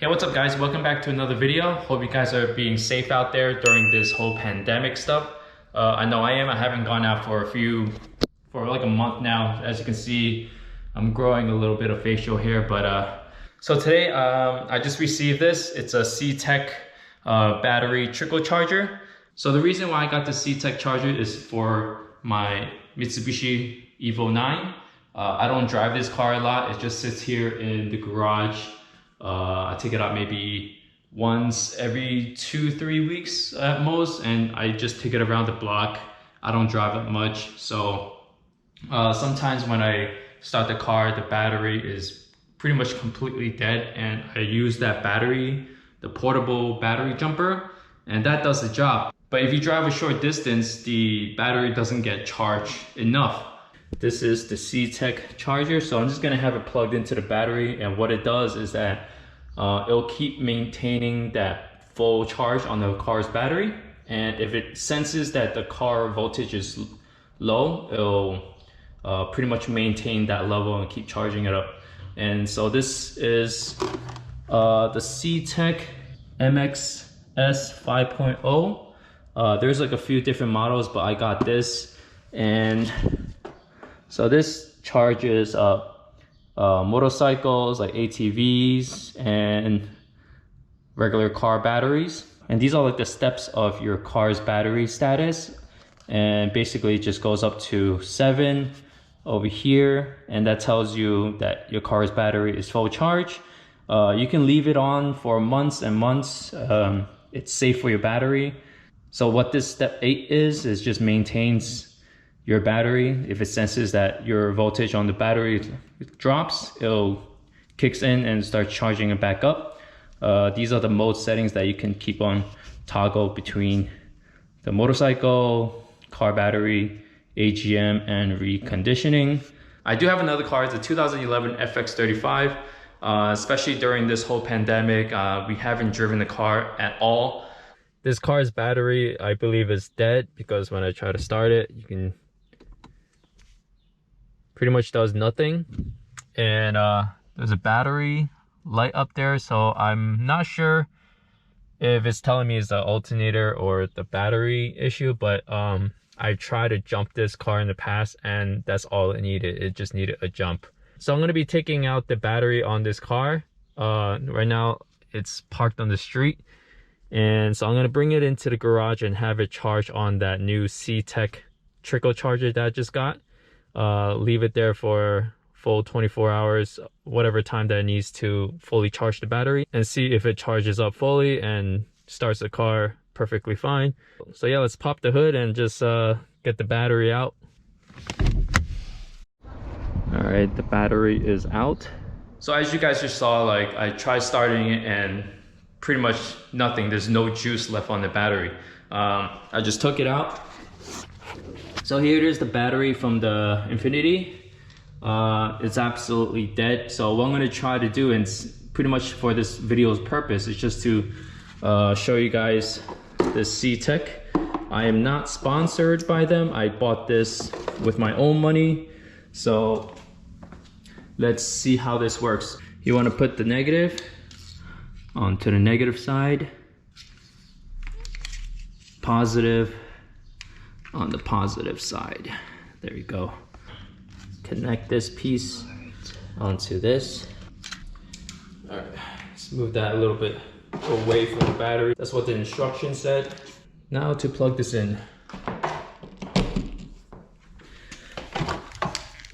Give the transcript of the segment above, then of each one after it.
Hey, what's up guys? Welcome back to another video. Hope you guys are being safe out there during this whole pandemic stuff. I know I am. I haven't gone out for like a month now. As you can see, I'm growing a little bit of facial hair, but so today I just received this. It's a CTEK battery trickle charger. So the reason why I got the CTEK charger is for my Mitsubishi Evo 9. I don't drive this car a lot. It just sits here in the garage. I take it out maybe once every 2-3 weeks at most, and I just take it around the block. I don't drive it much, so sometimes when I start the car, the battery is pretty much completely dead, and I use that battery, the portable battery jumper, and that does the job. But if you drive a short distance, the battery doesn't get charged enough. This is the CTEK charger, so I'm just gonna have it plugged into the battery, and what it does is that it'll keep maintaining that full charge on the car's battery, and if it senses that the car voltage is low, it'll pretty much maintain that level and keep charging it up. And so this is the CTEK MXS 5.0. There's like a few different models, but I got this, and so this charges up motorcycles like ATVs and regular car batteries. And these are like the steps of your car's battery status. And basically it just goes up to 7 over here. And that tells you that your car's battery is full charge. You can leave it on for months and months. It's safe for your battery. So what this step 8 is just maintains your battery. If it senses that your voltage on the battery drops, it'll kicks in and starts charging it back up. These are the mode settings that you can keep on toggle between the motorcycle, car battery, AGM, and reconditioning. I do have another car. It's a 2011 FX35. Especially during this whole pandemic, we haven't driven the car at all. This car's battery, I believe, is dead because when I try to start it, you can pretty much does nothing. And there's a battery light up there, so I'm not sure if it's telling me it's the alternator or the battery issue, but I tried to jump this car in the past and that's all it needed. It just needed a jump. So I'm going to be taking out the battery on this car. Right now it's parked on the street, and so I'm going to bring it into the garage and have it charge on that new CTEK trickle charger that I just got. Leave it there for full 24 hours, whatever time that it needs to fully charge the battery, and see if it charges up fully and starts the car perfectly fine. So yeah, let's pop the hood and just get the battery out. All right, the battery is out. So as you guys just saw, like I tried starting it and pretty much nothing. There's no juice left on the battery. I just took it out. So here it is, the battery from the Infinity. It's absolutely dead. So what I'm gonna try to do, and pretty much for this video's purpose, is just to show you guys this CTEK. I am not sponsored by them. I bought this with my own money. So let's see how this works. You wanna put the negative onto the negative side, positive on the positive side. There you go. Connect this piece onto this. All right, let's move that a little bit away from the battery. That's what the instructions said. Now to plug this in.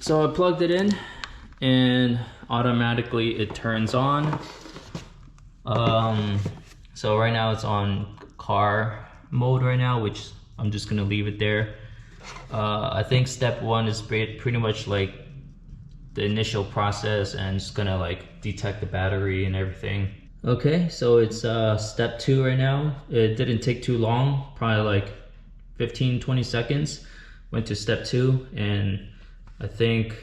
So I plugged it in and automatically it turns on. So right now it's on car mode right now, which I'm just gonna leave it there. I think step 1 is pretty much like the initial process, and it's gonna like detect the battery and everything. Okay, so it's step 2 right now. It didn't take too long, probably like 15-20 seconds. Went to step 2, and I think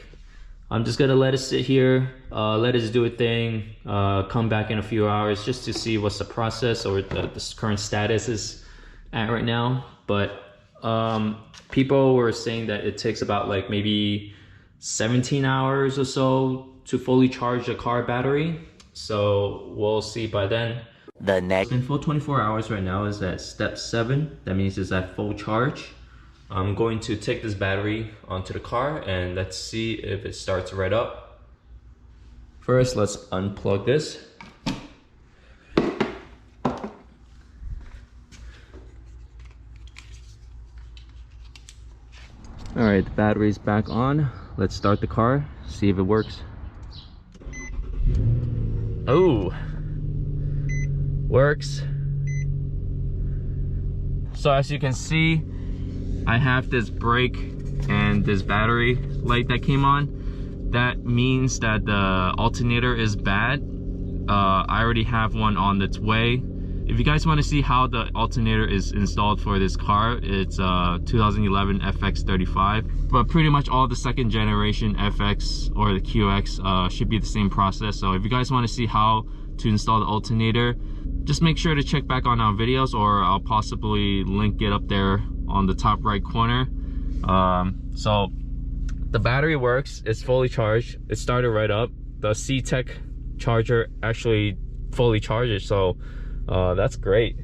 I'm just gonna let it sit here, let it do a thing, come back in a few hours just to see what's the process or the current status is at right now. But people were saying that it takes about like maybe 17 hours or so to fully charge the car battery. So we'll see by then. The next. In full 24 hours right now is at step 7. That means it's at full charge. I'm going to take this battery onto the car and let's see if it starts right up. First, let's unplug this. All right, the battery's back on. Let's start the car, see if it works. Oh, works. So as you can see, I have this brake and this battery light that came on. That means that the alternator is bad. I already have one on its way. If you guys want to see how the alternator is installed for this car, it's 2011 FX35. But pretty much all the second generation FX or the QX should be the same process. So if you guys want to see how to install the alternator, just make sure to check back on our videos, or I'll possibly link it up there on the top right corner. So the battery works, it's fully charged, it started right up. The CTEK charger actually fully charges, so that's great.